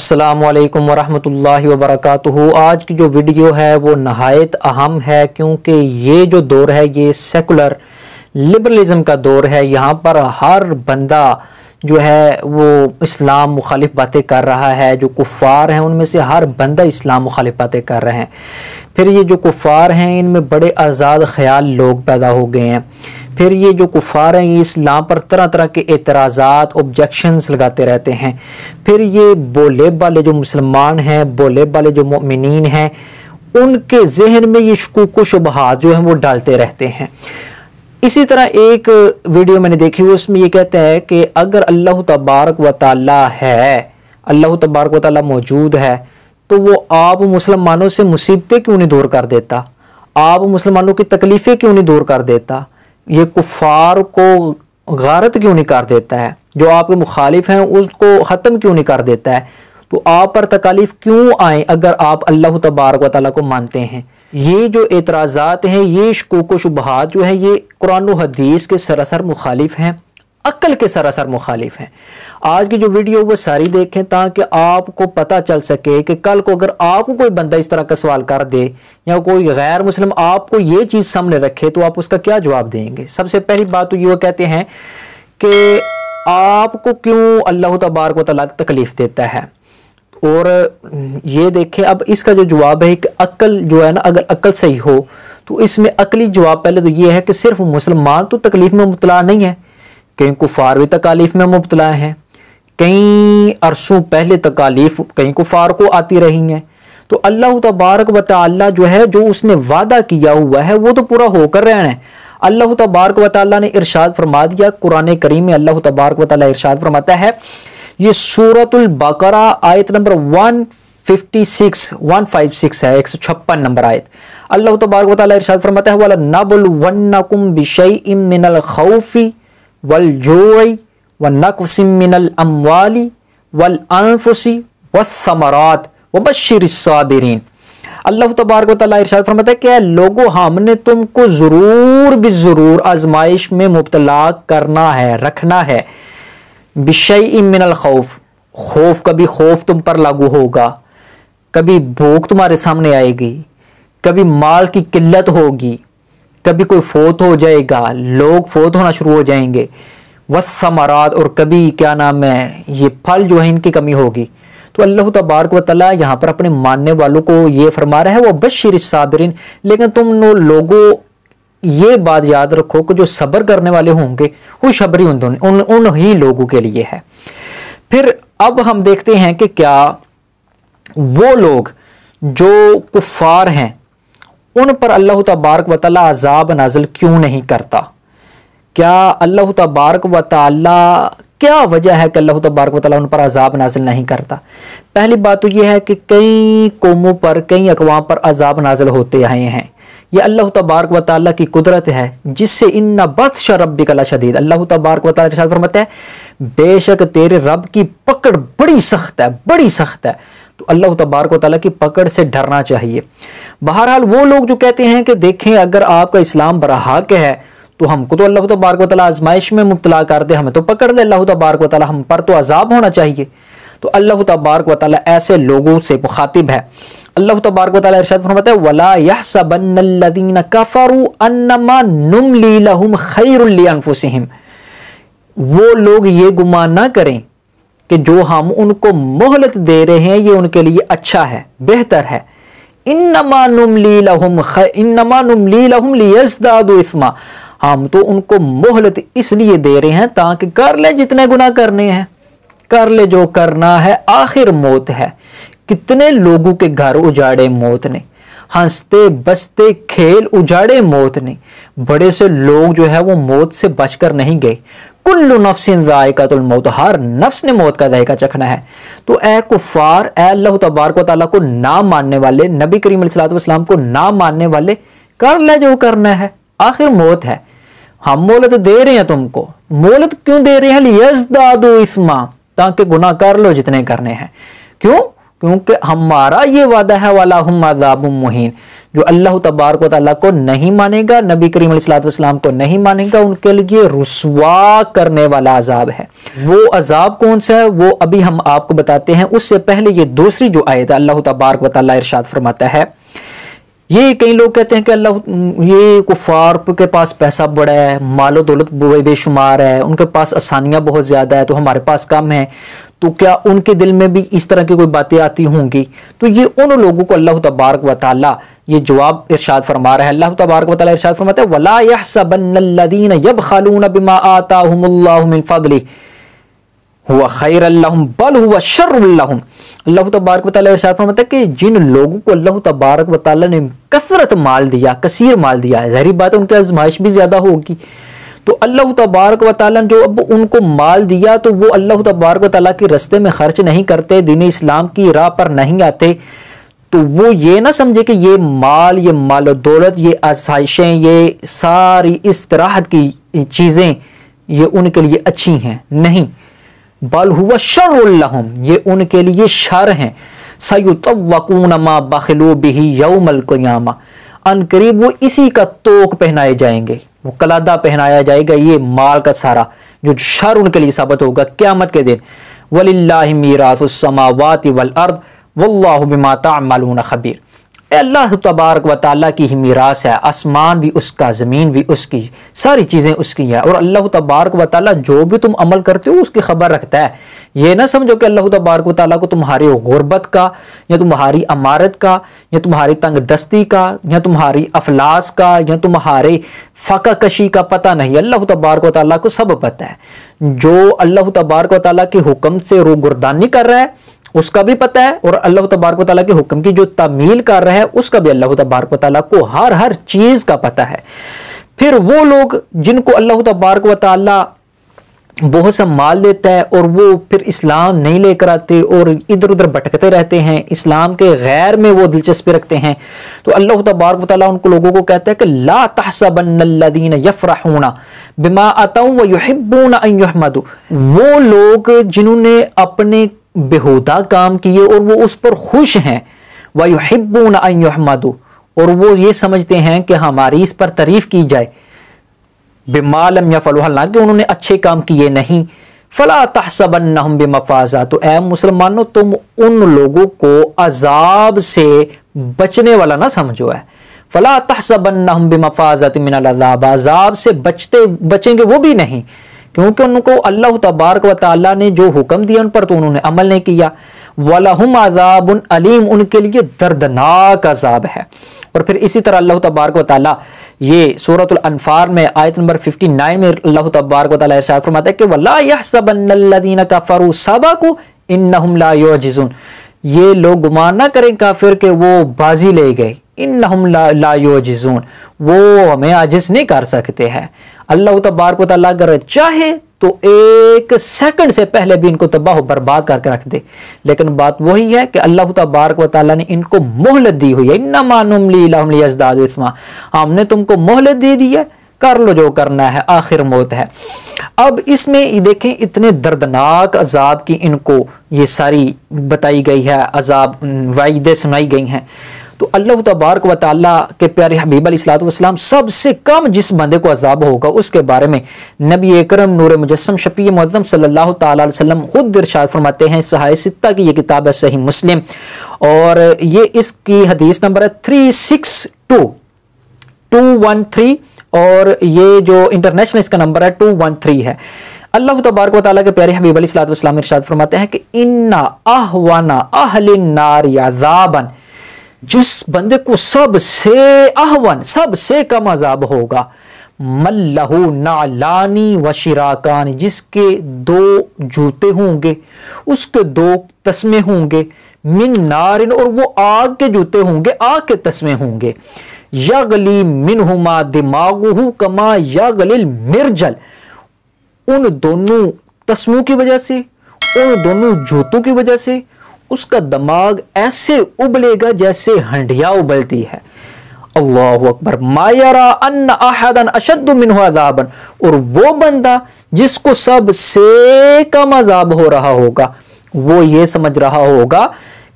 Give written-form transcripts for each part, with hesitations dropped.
السلام علیکم ورحمۃ اللہ وبرکاتہ۔ آج کی جو ویڈیو ہے وہ نہایت اہم ہے، کیونکہ یہ جو دور ہے یہ سیکولر لبرلزم کا دور ہے۔ یہاں پر ہر بندہ جو ہے وہ اسلام مخالف باتیں کر رہا ہے۔ جو کفار ہیں ان میں سے ہر بندہ اسلام مخالف باتیں کر رہے ہیں۔ پھر یہ جو کفار ہیں ان میں بڑے آزاد خیال لوگ پیدا ہو گئے ہیں۔ پھر یہ جو کفار ہیں یہ اسلام پر طرح طرح کے اعتراضات آبجیکشنز لگاتے رہتے ہیں۔ پھر یہ بولے بالے جو مسلمان ہیں، بولے بالے جو مومنین ہیں، ان کے ذہن میں یہ شکوک و شبہات جو ہیں وہ ڈالتے رہتے ہیں۔ اسی طرح ایک ویڈیو میں نے دیکھی اس میں یہ کہتا ہے کہ اگر اللہ تبارک و تعالی ہے، اللہ تبارک و تعالی موجود ہے، تو وہ آپ مسلمانوں سے مصیبتیں کیوں نہیں دور کر دیتا؟ آپ مسلمانوں کی تکلیفیں کیوں نہیں دور کر دیتا؟ یہ کفار کو غارت کیوں نہیں کر دیتا ہے؟ جو آپ کے مخالف ہیں اس کو ختم کیوں نہیں کر دیتا ہے؟ تو آپ پر تکالیف کیوں آئیں اگر آپ اللہ تبارک و تعالیٰ کو مانتے ہیں؟ یہ جو اعتراضات ہیں، یہ شکوک و شبہات جو ہیں، یہ قرآن و حدیث کے سراسر مخالف ہیں، عقل کے سراسر مخالف ہیں۔ آج کی جو ویڈیو وہ ساری دیکھیں تاکہ آپ کو پتہ چل سکے کہ کل کو اگر آپ کو کوئی بندہ اس طرح کا سوال کر دے یا کوئی غیر مسلم آپ کو یہ چیز سامنے رکھے تو آپ اس کا کیا جواب دیں گے؟ سب سے پہلی بات تو یہ کہتے ہیں کہ آپ کو کیوں اللہ تبارک و تعالیٰ تکلیف دیتا ہے؟ اور یہ دیکھیں اب اس کا جو جواب ہے کہ عقل جو ہے نا، اگر عقل صحیح ہو تو اس میں عقلی جواب پہلے تو یہ ہے کہ صرف مسلمان تو تکلیف میں مبتلا نہیں ہے، کئی کفار بھی تکالیف میں مبتلا ہیں، کئی عرصوں پہلے تکالیف کئی کفار کو آتی رہی ہیں۔ تو اللہ تبارک و تعالی جو ہے جو اس نے وعدہ کیا ہوا ہے وہ تو پورا ہو کر رہنا ہے۔ اللہ تبارک و تعالی نے ارشاد فرما دیا قرآن کریم میں، اللہ تبارک و تعالی ارشاد فرماتا ہے، یہ سورۃ البقرہ آیت نمبر 156 ہے، 156 نمبر آیت۔ اللہ تبارک و تعالی ارشاد فرماتا ہے وَلَنَبْلُوَنَّكُمْ بِشَيْءٍ مِّنَ الْخَوْفِ وَالْجُوعِ وَنَقْصٍ مِّنَ الْأَمْوَالِ وَالْأَنفُسِ وَالثَّمَرَاتِ وَبَشِّرِ الصَّابِرِينَ۔ اللہ تبارک و تعالی ارشاد فرماتا ہے کہ اے لوگو ہم نے تم کو ضرور بضرور آزمائش میں مبتلا کرنا ہے، رکھنا ہے۔ بِشَيْءٍ مِّنَ الْخَوْفِ، خوف، کبھی خوف تم پر لاگو ہوگا، کبھی بھوک تمہارے سامنے آئے گی، کبھی مال کی قلت ہوگی، کبھی کوئی فوت ہو جائے گا، لوگ فوت ہونا شروع ہو جائیں گے، والثمرات، اور کبھی کیا نام ہے یہ پھل جو ہے ان کی کمی ہوگی۔ تو اللہ تبارک و تعالیٰ یہاں پر اپنے ماننے والوں کو یہ فرما رہا ہے وہ بشر الصابرین، لیکن تم لوگوں یہ بات یاد رکھو کہ جو صبر کرنے والے ہوں گے خوشخبری انہی لوگوں کے لیے ہے۔ پھر اب ہم دیکھتے ہیں کہ کیا وہ لوگ جو کفار ہیں ان پر اللہ تبارک و تعالی عذاب نازل کیوں نہیں کرتا؟ کیا اللہ تبارک و تعالی کیا وجہ ہے کہ اللہ تبارک و تعالی ان پر عذاب نازل نہیں کرتا؟ پہلی بات تو یہ ہے کہ کئی قوموں پر، کئی اقوام پر عذاب نازل ہوتے آئے ہیں۔ یہ اللہ تبارک و تعالیٰ کی قدرت ہے جس سے ان بطش ربک لشدید، اللہ تبارک و تعالیٰ ارشاد فرماتا ہے بے شک تیرے رب کی پکڑ بڑی سخت ہے، بڑی سخت ہے۔ تو اللہ تبارک و تعالیٰ کی پکڑ سے ڈرنا چاہیے۔ بہرحال وہ لوگ جو کہتے ہیں کہ دیکھیں اگر آپ کا اسلام برحق ہے تو ہم کو تو اللہ تبارک و تعالیٰ آزمائش میں مبتلا کر دے، ہمیں تو پکڑ دے اللہ تبارک و تعالیٰ، ہم پر تو عذاب ہونا چاہیے۔ تو اللہ تبارک و تعالیٰ ایسے لوگوں سے مخاطب ہے۔ اللہ تبارک و تعالیٰ ارشاد فرماتا ہے وَلَا يَحْسَبَنَّ الَّذِينَ كَفَرُوا أَنَّمَا نُمْلِي لَهُمْ خَيْرٌ لِأَنفُسِهِمْ، وہ لوگ یہ گمان نہ کریں کہ جو ہم ان کو مہلت دے رہے ہیں یہ ان کے لیے اچھا ہے، بہتر ہے۔ انما نملی لہم لیزدادوا اثما، ہم تو ان کو مہلت اس لیے دے رہے ہیں تاکہ کر لیں جتنے گناہ کرنے ہیں، کر لے جو کرنا ہے، آخر موت ہے۔ کتنے لوگوں کے گھر اجاڑے موت نے، ہنستے بستے کھیل اجاڑے موت نے، بڑے سے لوگ جو ہے وہ موت سے بچ کر نہیں گئے۔ کل نفس ذائقۃ الموت، ہر نفس نے موت کا ذائقہ چکھنا ہے۔ تو اے کفار، اے اللہ تبارک و تعالیٰ کو نہ ماننے والے، نبی کریم علیہ الصلوۃ والسلام کو نہ ماننے والے، کر لے جو کرنا ہے، آخر موت ہے۔ ہم مہلت دے رہے ہیں تم کو، مہلت کیوں دے رہے ہیں؟ لیزدادوا اثما، تاکہ گناہ کر لو جتنے کرنے ہیں۔ کیوں؟ کیونکہ ہمارا یہ وعدہ ہے وَلَهُمْ عَذَابٌ مُّهِينٌ، جو اللہ تبارک و تعالیٰ کو نہیں مانے گا، نبی کریم علیہ الصلوۃ والسلام کو نہیں مانے گا، ان کے لیے رسوا کرنے والا عذاب ہے۔ وہ عذاب کون سا ہے وہ ابھی ہم آپ کو بتاتے ہیں۔ اس سے پہلے یہ دوسری جو آیت ہے، اللہ تبارک و تعالیٰ ارشاد فرماتا ہے، یہ کئی لوگ کہتے ہیں کہ یہ کفار کے پاس پیسہ بڑا ہے، مال و دولت بے شمار ہے، ان کے پاس آسانیاں بہت زیادہ ہے تو ہمارے پاس کم ہے، تو کیا ان کے دل میں بھی اس طرح کی کوئی باتیں آتی ہوں گی؟ تو یہ ان لوگوں کو اللہ تبارک و تعالیٰ یہ جواب ارشاد فرما رہا ہے۔ اللہ تبارک و تعالیٰ ارشاد فرماتا ہے وَلَا يَحْسَبَنَّ الَّذِينَ يَبْخَلُونَ بِمَا آتَاهُمُ اللَّهُ مِنْ فَضْلِهِ هُوَ خَيْرًا لَهُمْ بَلْ هُوَ شَرٌّ لَهُمْ۔ اللہ تبارک و تعالیٰ ارشاد فرماتا ہے کہ جن لوگوں کو اللہ تبارک و تعالیٰ نے کثرت مال دیا، کثیر مال دیا ہے، ظاہری بات ہے ان کی آزمائش بھی زیادہ ہوگی، تو اللہ تبارک و تعالیٰ نے جو اب ان کو مال دیا تو وہ اللہ تبارک و تعالیٰ کے راستے میں خرچ نہیں کرتے، دین اسلام کی راہ پر نہیں آتے، تو وہ یہ نہ سمجھے کہ یہ مال و دولت، یہ آسائشیں، یہ ساری استراحت کی چیزیں یہ ان کے لیے اچھی ہیں، نہیں، بل ہوا شر لہم، یہ ان کے لیے شر ہیں۔ سیطوقون ما بخلوا بہ یوم القیامہ، ان قریب وہ اسی کا توق پہنائے جائیں گے، وہ قلادہ پہنایا جائے گا یہ مال کا سارا، جو شر ان کے لیے ثابت ہوگا قیامت کے دن۔ وَلِلَّهِ مِيرَاثُ السَّمَاوَاتِ وَالْأَرْضِ وَاللَّهُ بِمَا تَعْمَلُونَ خَبِيرٌ۔ اے اللہ تبارک و تعالیٰ کی ہی میراث ہے، آسمان بھی اس کا، زمین بھی اس کی، ساری چیزیں اس کی ہیں، اور اللہ تبارک و تعالیٰ جو بھی تم عمل کرتے ہو اس کی خبر رکھتا ہے۔ یہ نہ سمجھو کہ اللہ تبارک و تعالیٰ کو تمہاری غربت کا یا تمہاری امارت کا یا تمہاری تنگ دستی کا یا تمہاری افلاس کا یا تمہارے فقہ کشی کا پتہ نہیں، اللہ تبارک و تعالیٰ کو سب پتہ ہے۔ جو اللہ تبارک و تعالیٰ کے حکم سے روگردانی کر رہا ہے اس کا بھی پتہ ہے، اور اللہ تبارک و تعالیٰ کے حکم کی جو تعمیل کر رہا ہے اس کا بھی اللہ تبارک و تعالیٰ کو ہر چیز کا پتہ ہے۔ پھر وہ لوگ جن کو اللہ تبارک و تعالیٰ بہت سا مال دیتا ہے اور وہ پھر اسلام نہیں لے کر آتے اور ادھر ادھر بھٹکتے رہتے ہیں، اسلام کے غیر میں وہ دلچسپی رکھتے ہیں، تو اللہ تبارک و تعالیٰ ان کو لوگوں کو کہتا ہے کہ لا تحسبن الذین یفرحون بما اتوا ویحبون ان یحمدوا، وہ لوگ جنہوں نے اپنے بےہودہ کام کیے اور وہ اس پر خوش ہیں، وَيُحِبُّونَ أَن يُحْمَدُوا، اور وہ یہ سمجھتے ہیں کہ ہماری اس پر تعریف کی جائے، بِمَا لَمْ يَفْعَلُوا، حالانکہ انہوں نے اچھے کام کیے نہیں، فَلَا تَحْسَبَنَّهُمْ بِمَفَازَةٍ، تو اے مسلمانوں تم ان لوگوں کو عذاب سے بچنے والا نہ سمجھو ہے، فَلَا تَحْسَبَنَّهُمْ بِمَفَازَةٍ مِنَ الْعَذَابِ، عذاب سے بچیں گے وہ بھی نہیں، کیونکہ ان کو اللہ تبارک و تعالیٰ نے جو حکم دیا ان پر تو انہوں نے عمل نہیں کیا۔ وَلَهُمْ عَذَابٌ عَلِيمٌ، ان کے لیے دردناک عذاب ہے۔ اور پھر اسی طرح اللہ تبارک و تعالیٰ یہ سورۃ الانفال میں آیت نمبر 59 میں اللہ تبارک و تعالیٰ ارشاد فرماتا ہے کہ وَلَا يَحْسَبَنَّ الَّذِينَ كَفَرُوا سَبَقُوا إِنَّهُمْ لَا يُعْجِزُونَ، یہ لوگ گمان نہ کریں کافر کہ وہ بازی لے گئے، إِنَّهُمْ لَا يُعْجِزُونَ، وہ ہمیں عاجز نہیں کر سکتے ہیں۔ اللہ تبارک و تعالیٰ اگر چاہے تو ایک سیکنڈ سے پہلے بھی ان کو تباہ و برباد کر کے رکھ دے، لیکن بات وہی ہے کہ اللہ تبارک و تعالیٰ نے ان کو مہلت دی ہوئی ہے، انما نملی لہم لیزدادوا اثما، ہم نے تم کو مہلت دے دی ہے، کر لو جو کرنا ہے، آخر موت ہے۔ اب اس میں دیکھیں اتنے دردناک عذاب کی ان کو یہ ساری بتائی گئی ہے، عذاب وعیدیں سنائی گئی ہیں، تو اللہ تبارک و تعالیٰ کے پیارے حبیب علیہ الصلوۃ والسلام سب سے کم جس بندے کو عذاب ہوگا اس کے بارے میں نبی اکرم نور مجسم شفیع معظم صلی اللہ تعالیٰ علیہ وسلم خود ارشاد فرماتے ہیں، صحیح ستہ کی یہ کتاب ہے صحیح مسلم، اور یہ اس کی حدیث نمبر ہے 36213، اور یہ جو انٹرنیشنل اس کا نمبر ہے 213 ہے۔ اللہ تبارک و تعالیٰ کے پیارے حبیب علیہ الصلوۃ والسلام ارشاد فرماتے ہیں کہ ان اہون اہل النار عذابا، جس بندے کو سب سے اہون، سب سے کم عذاب ہوگا، من لہ نعلانی و شراکان، جس کے 2 جوتے ہوں گے، اس کے 2 تسمے ہوں گے، من نارن، اور وہ آگ کے جوتے ہوں گے، آگ کے تسمے ہوں گے، یغلی منہما دماغہ کما یغلی المرجل، ان دونوں تسموں کی وجہ سے، ان دونوں جوتوں کی وجہ سے اس کا دماغ ایسے ابلے گا جیسے ہنڈیا ابلتی ہے۔ اللہ اکبر، ما یرا ان احدا اشد منہ عذابا، اور وہ بندہ جس کو سب سے کم عذاب ہو رہا ہوگا وہ یہ سمجھ رہا ہوگا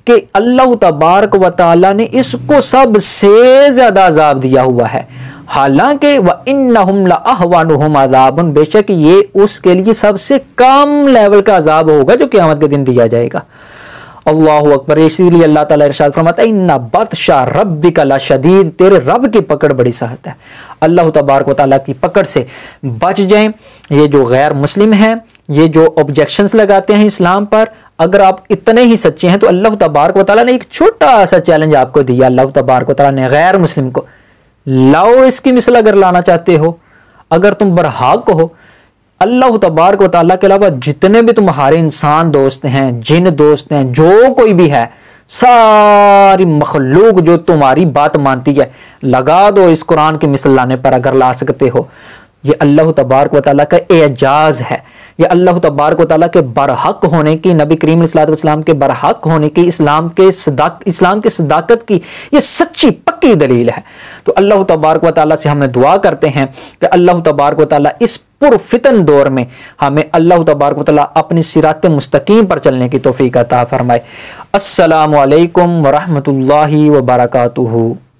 کہ اللہ تبارک و تعالیٰ نے اس کو سب سے زیادہ عذاب دیا ہوا ہے، حالانکہ وَإِنَّهُمْ لَأَهْوَنُهُمْ عَذَابٌ، بے شک یہ اس کے لیے سب سے کم لیول کا عذاب ہوگا جو قیامت کے دن دیا جائے گا۔ اللہ اکبر۔ اسی لیے اللہ تعالیٰ ارشاد فرماتا ہے اِنَّ بَطْشَ رَبِّكَ لَشَدِيدٌ، تیرے رب کی پکڑ بڑی سخت ہے۔ اللہ تبارک و تعالیٰ کی پکڑ سے بچ جائیں۔ یہ جو غیر مسلم ہیں، یہ جو آبجیکشنز لگاتے ہیں اسلام پر، اگر آپ اتنے ہی سچے ہیں تو اللہ تبارک و تعالیٰ نے ایک چھوٹا سا چیلنج آپ کو دیا۔ اللہ تبارک و تعالیٰ نے غیر مسلم کو، لاؤ اس کی مثل اگر لانا چاہتے ہو، اگر تم برحق ہو۔ اللہ تبارک و تعالیٰ کے علاوہ جتنے بھی تمہارے انسان دوست ہیں، جن دوست ہیں، جو کوئی بھی ہے، ساری مخلوق جو تمہاری بات مانتی ہے، لگا دو اس قرآن کی مثل لانے پر اگر لا سکتے ہو۔ یہ اللہ تبارک و تعالیٰ کا اعجاز ہے، یہ اللہ تبارک و تعالیٰ کے برحق ہونے کی، نبی کریم علیہ الصلوۃ والسلام کے برحق ہونے کی، اسلام کے صداقت کی یہ سچی پکی دلیل ہے۔ تو اللہ تبارک و تعالیٰ سے ہمیں دعا کرتے ہیں کہ اللہ تبارک و تعالیٰ اس پرفتن دور میں ہمیں اللہ تبارک و تعالیٰ اپنی صراط مستقیم پر چلنے کی توفیق عطا فرمائے۔ السلام علیکم ورحمۃ اللہ وبرکاتہ۔